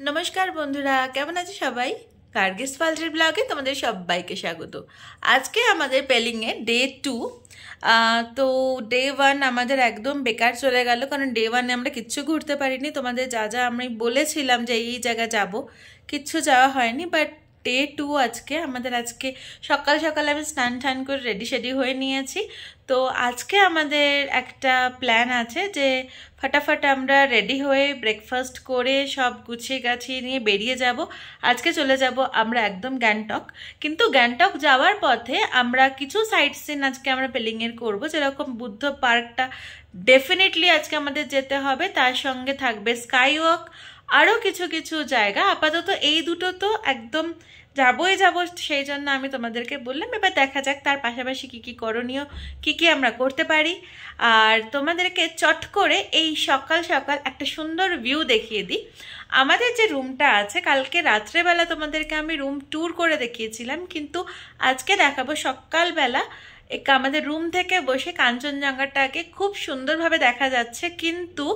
नमस्कार बंधुरा केमन आछो सबाई गार्गीज पाल्ट्री ब्लगे तुम्हारे सबाइके स्वागत। आज के आमादेर पेलिंगे डे 2 तो डे 1 आमादेर एकदम बेकार चले गेल कारण डे 1 आमरा किच्छु घुरते पारिनी। तोमादेर जा जा आमि बोलेछिलाम जे एई जायगाय जाबो किच्छु जाওয়া হয়নি। बाट डे 2 आज के सकाल सकाल आमि स्नान टान करे रेडी शेडी हये नियेछि। तो आज के आमादेर एकटा प्लान आछे जे फटाफट आमरा रेडी हये ब्रेकफास्ट करे सब गुछिए गाछिए निये बेरिये जाबो। आज के चले जाबो आमरा एकदम ग्যাংটক। किन्तु গ্যাংটক जावार पथे आमरा किछु साइट सीन आज के आमरा पेलिंगेर करबो, जेरकम बुद्ध पार्कटा डेफिनेटली आज के आमादेर जेते होबे, तार संगे थाकबे स्काई वक आरो किछु किछु जायगा। आपातत एई दुटो तो एकदम যাবই যাব, সেই জন্য আমি তোমাদেরকে বললাম এবার দেখা যাক তার পাশাপাশি কি কি করণীয় কি কি আমরা করতে পারি। আর তোমাদেরকে চট করে এই সকাল সকাল একটা সুন্দর ভিউ দেখিয়ে দিই। আমাদের যে রুমটা আছে কালকে রাত্রেবেলা তোমাদেরকে আমি রুম ট্যুর করে দেখিয়েছিলাম, কিন্তু আজকে দেখাবো সকালবেলা আমাদের রুম থেকে বসে কাঞ্চনজঙ্ঘাটাকে খুব সুন্দরভাবে দেখা যাচ্ছে। কিন্তু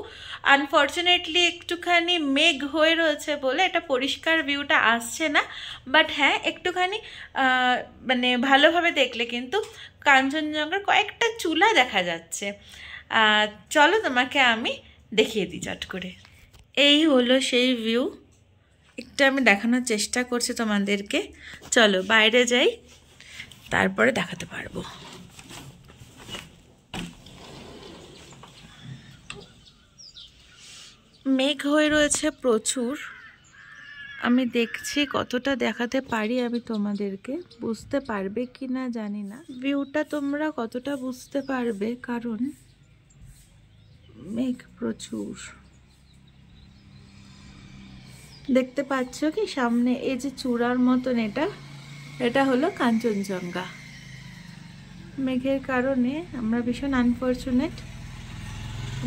আনফর্চুনেটলি একটুখানি মেঘ হয়ে রয়েছে বলে এটা পরিষ্কার ভিউটা আসছে না। বাট হ্যাঁ একটুখানি মানে ভালোভাবে দেখলে কিন্তু কাঞ্চনজঙ্ঘার কয়েকটা চূড়া দেখা যাচ্ছে। চলো তোমাকে আমি দেখিয়ে দিই চট করে। এই হলো সেই ভিউ, একটু আমি দেখানোর চেষ্টা করছি তোমাদেরকে। চলো বাইরে যাই, তারপরে দেখাতে পারবো। মেঘ হয়ে রয়েছে প্রচুর, আমি দেখছি কতটা দেখাতে পারি আমি তোমাদেরকে, বুঝতে পারবে কি না জানি না ভিউটা তোমরা কতটা বুঝতে পারবে, কারণ মেঘ প্রচুর। দেখতে পাচ্ছ কি সামনে এই যে চূড়ার মতন এটা হলো কাঞ্চনজঙ্ঘা। মেঘের কারণে আমরা ভীষণ আনফরচুনেট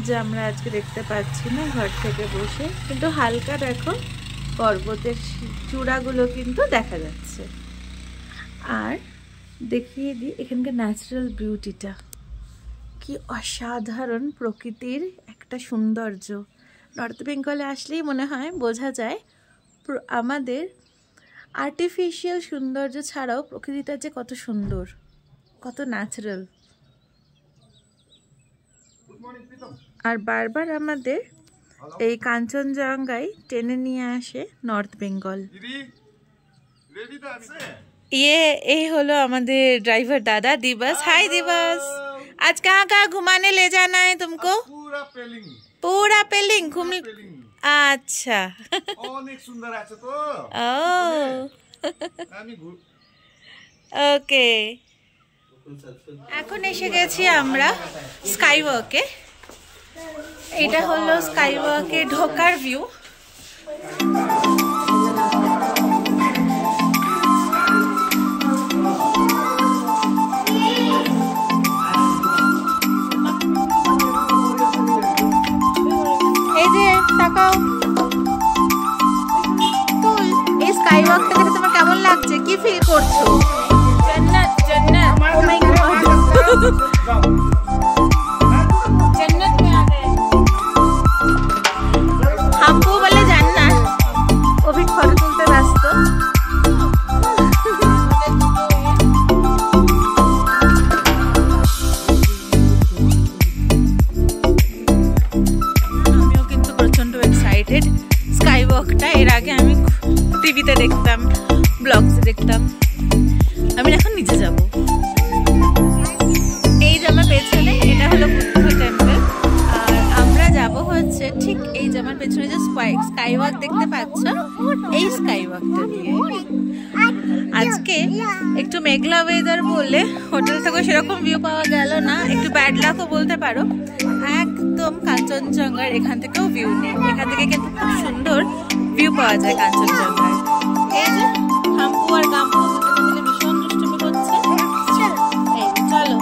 যে আমরা আজকে দেখতে পাচ্ছি না ঘর থেকে বসে, কিন্তু হালকা দেখো পর্বতের চূড়াগুলো কিন্তু দেখা যাচ্ছে। আর দেখিয়ে দিই এখানকার ন্যাচারাল বিউটিটা, কি অসাধারণ প্রকৃতির একটা সৌন্দর্য। নর্থ বেঙ্গলে আসলেই মনে হয় বোঝা যায় আমাদের আর্টিফিশিয়াল সৌন্দর্য ছাড়াও প্রকৃতিটা যে কত সুন্দর, কত ন্যাচারাল। আর বারবার আমাদের এই কাঞ্চনজঙ্ঘায় টেনে নিয়ে আসে নর্থ বেঙ্গল। এই হলো আমাদের ড্রাইভার দাদা দিবস। হাই দিবস, आज कहाँ कहाँ घुमाने ले जाना है तुमको? पूरा पेलिंग घूम। अच्छा অনেক সুন্দর আছে তো। ওকে এখন এসে গেছি আমরা স্কাই ওয়াকে। এটা হলো স্কাই ওয়াকে ঢোকার ভিউ। এই যে তাকাও, এই স্কাই ওয়াকটা দেখে তোমার কেমন লাগছে, কি ফিল করছো? জান্নাত জান্নাত, ও মাই গড জান্নাত মে আ গয়ে। हमको बोले জান্নাত, ও भी ফটো তুলতে ব্যস্ত। আমিও কিন্তু প্রচন্ড এক্সাইটেড স্কাই ওয়াকটা। এর আগে আমি টিভিতে দেখতাম, ব্লগসে দেখতাম, আমি এখন নিচে যাব। এই যে আমার পেছনে এটা হলো বুদ্ধ টেম্পল, আর আমরা যাব হচ্ছে ঠিক এই যে আমার পেছনে যে স্কাই ওয়াক দেখতে পাচ্ছ এই স্কাই ওয়াকটা দিয়ে। আজকে একটু মেঘলা ওয়েদার বলে হোটেল থেকে সেরকম ভিউ পাওয়া গেল না, একটু ব্যাড লাকও বলতে পারো। একদম কাঞ্চনজঙ্ঘার এখান থেকেও ভিউ নেই, এখান থেকে কিন্তু খুব সুন্দর ভিউ পাওয়া যায় কাঞ্চনজঙ্ঘার। এই যে হাম্পু আর গাম্পু মিলে ভীষণ দুষ্টুমি করছে। এই চলো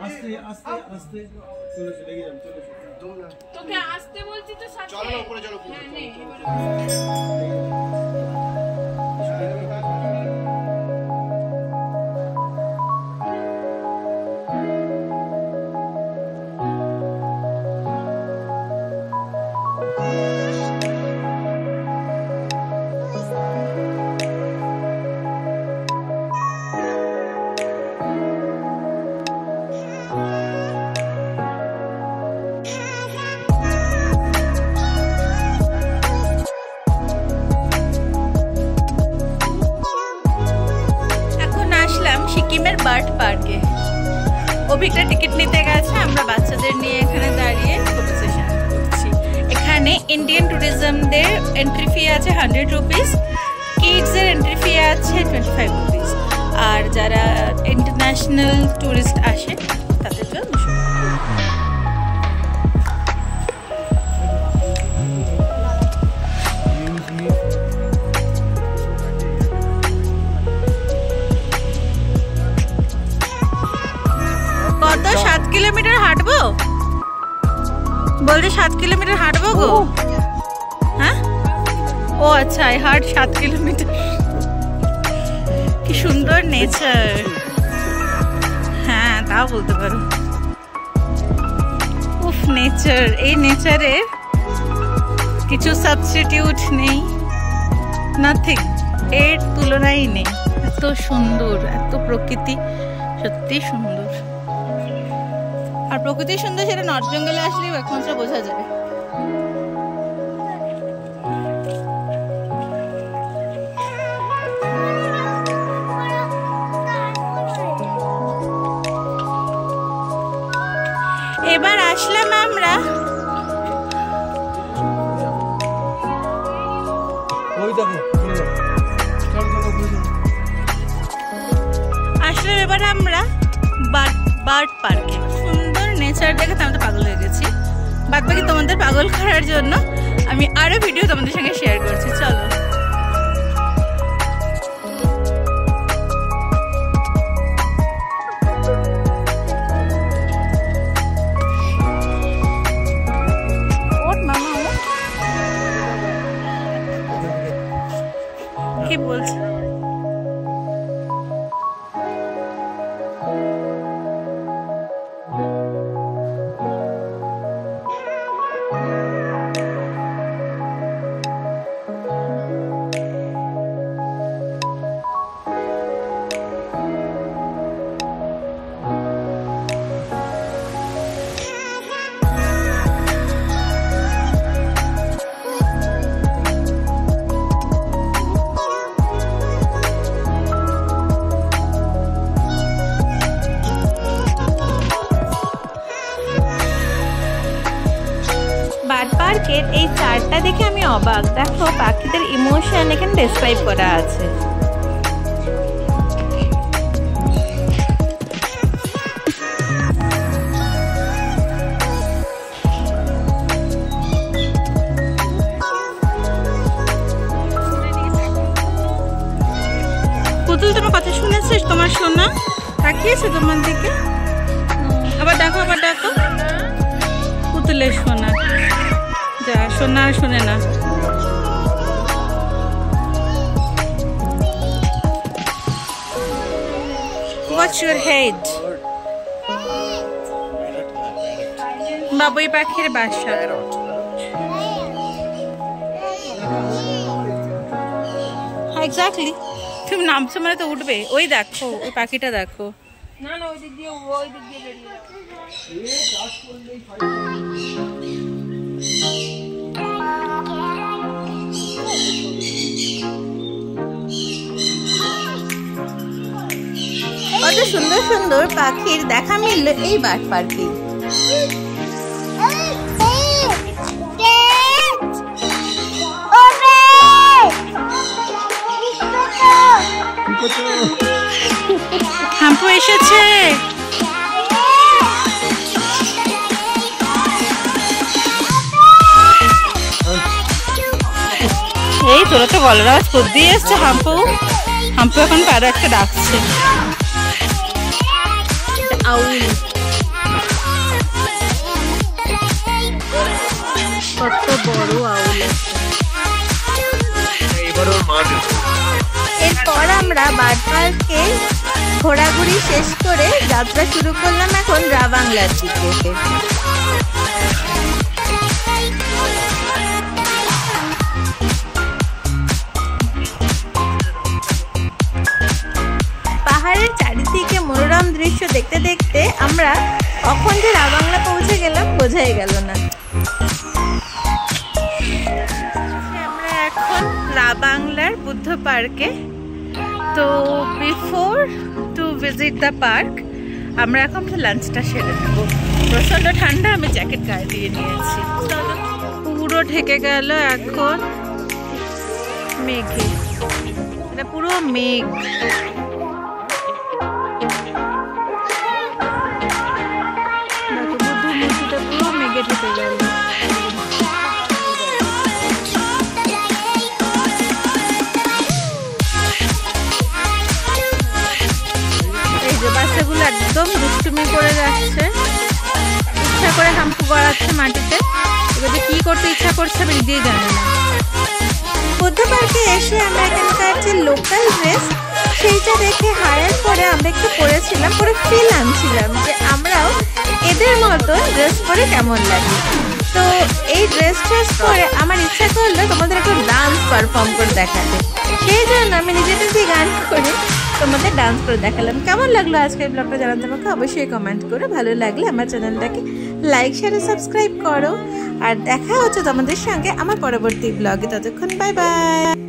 আস্তে আস্তে আস্তে চলো চলে গেলাম চলো তোকে আসতে বলছি তো সাথে চলো উপরে চলো সিকিমের বার্ড পার্কে অভিজ্ঞতা টিকিট নিতে গেছে, আমরা বাচ্চাদের নিয়ে এখানে দাঁড়িয়ে ফটো সেশন করছি। এখানে ইন্ডিয়ান ট্যুরিজমদের এন্ট্রি ফি আছে 100 রুপিস, কিডসের এন্ট্রি ফি আছে 25 রুপিস, আর যারা ইন্টারন্যাশনাল ট্যুরিস্ট আসে তাদের জন্য কত 7 কিলোমিটার হাঁটবো বলছে, 7 কিলোমিটার হাঁটবো গো। হ্যাঁ ও আচ্ছা, আই হার্ট 7 কিলোমিটার। কি সুন্দর নেচার, হ্যাঁ তাও বলতে পারো। উফ নেচার, এই নেচারের কিছু সাবস্টিটিউট নেই, নাথিং, এর তুলনাই নেই। এত সুন্দর, এত প্রকৃতি সত্যি সুন্দর। আর প্রকৃতি সুন্দর সেটা নর্থ বেঙ্গলে আসলেই একমাত্র বোঝা যায়। এবার আসলাম আমরা এবার আমরা বার্ড পার্কে। সুন্দর নেচার দেখে তো আমরা পাগল হয়ে গেছি। বাদ বাকি তোমাদের পাগল করার জন্য আমি আরো ভিডিও তোমাদের সঙ্গে শেয়ার করছি, চলো। কি বলছে? বার্ড পার্কের এই চার্টটা দেখে আমি অবাক। দেখো পাখিদের ইমোশন এখানে ডেসক্রাইব করা আছে। পুতুল তোমার কথা শুনেছিস? তোমার সোনা তাকিয়েছে তোমার দিকে। আবার দেখো, আবার দেখো, পুতুলের সোনা। যা সোনা আর শোনে না। What's your head? বাবুই পাখির বাসা। এক্স্যাক্টলি, তুমি নামছো মানে তো উঠবে। ওই দেখো, ওই পাখিটা দেখো। না না, ওই দিক দিয়ে বেরিয়ে কত সুন্দর সুন্দর পাখির দেখা মিলল এই বার্ড পার্কে। হাম্পু এসেছে। এই তোরা তো গলার আওয়াজ কোথা দিয়ে এসছে হাম্পু? হাম্পু এখন প্যারটকে ডাকছে। আউল কত বড় আউল। এরপর আমরা বার্ড পার্কে ঘোরাঘুরি শেষ করে যাত্রা শুরু করলাম এখন রা বাংলার দিকে। পাহাড়ের চারিদিকে মনোরম দৃশ্য দেখতে দেখতে আমরা কখন যে রা বাংলা পৌঁছে গেলাম বোঝাই গেল না। আমরা এখন রা বাংলার বুদ্ধ পার্কে। তো before to visit the park আমরা এখন লাঞ্চটা সেরে নেবো। প্রচণ্ড ঠান্ডা, আমি জ্যাকেট গায়ে দিয়ে নিয়েছি। পুরো ঢেকে গেল এখন মেঘে, এটা পুরো মেঘ। বুদ্ধ মূর্তিটা পুরো মেঘে ঢেকে গেল। বাচ্চাগুলো একদম দুষ্টুমি করে যাচ্ছে, ইচ্ছা করে হাম্পু গড়াচ্ছে মাটিতে। এবারে কি করতে ইচ্ছা করছে আমি নিজেই জানি না। বুদ্ধ পার্কে এসে আমরা এখানকার যে লোকাল ড্রেস সেইটা দেখে হায়ার করে আমরা একটু পরেছিলাম, পরে ফিল আনছিলাম যে আমরাও এদের মতো ড্রেস পরে কেমন লাগে। তো এই ড্রেস পরে আমার ইচ্ছা করলো তোমাদের একটু ডান্স পারফর্ম করে দেখাতে, সেই জন্য আমি নিজেদের গান করে তোমাদের ডান্স করে দেখালাম। কেমন লাগলো আজকের ব্লগটা জানাতে আমাকে অবশ্যই কমেন্ট করো। ভালো লাগলে আমার চ্যানেলটাকে লাইক শেয়ার সাবস্ক্রাইব করো। আর দেখা হচ্ছে তোমাদের সঙ্গে আমার পরবর্তী ব্লগে। ততক্ষণ বাই বাই।